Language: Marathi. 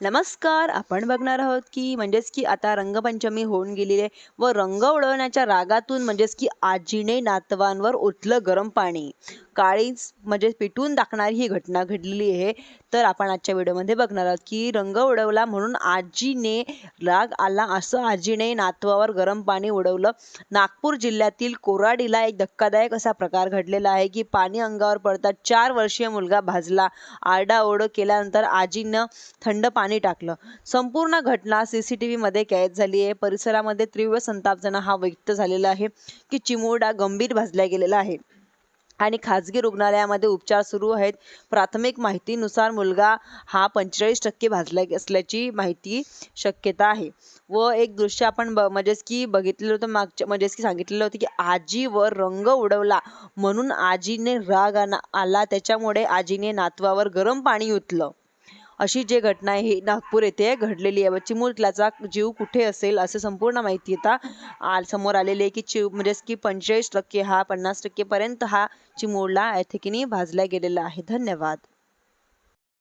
नमस्कार. आपण बघणार आहोत की आता रंगपंचमी होऊन गेलेली आहे व रंग उडवण्याच्या रागातून की आजीने नातवांवर ओतलं गरम पाणी. काळीच पिटून टाकणारी ही घटना घडलेली आहे. तर आपण आजच्या व्हिडिओमध्ये बघणार आहोत की रंग उडवला म्हणून आजीने राग आला असं आजीने नातवावर गरम पाणी उडवलं. नागपूर जिल्ह्यातील कोराडीला एक धक्कादायक असा प्रकार घडलेला आहे की पाणी अंगावर पडताच 4 वर्षीय मुलगा भाजला. आरडाओरड केल्यानंतर आजीनं थंड पाणी टाकलं. संपूर्ण घटना CCTV मध्ये कैद झाली आहे. परिसरामध्ये तीव्र संताप हा व्यक्त झालेला आहे की चिमुरडा गंभीर भाजला गेलेला आहे आणि खाजगी रुग्णालयामध्ये उपचार सुरू आहेत. प्राथमिक माहितीनुसार मुलगा हा 45% भाजला असल्याची शक्यता आहे. व एक दृश्य आपण बघितलेलं होतं मागच्या सांगितलेलं होतं की आजीवर रंग उडवला म्हणून आजीने राग आला, त्याच्यामुळे आजीने नातवावर गरम पाणी ओतलं. अशी जी घटना आहे ही नागपूर येथे घडलेली आहे. चिमुरड्याचा जीव कुठे असेल असं संपूर्ण माहिती आता समोर आलेली आहे की 45% हा 50% पर्यंत हा चिमुरडा या ठिकाणी भाजला गेलेला आहे. धन्यवाद.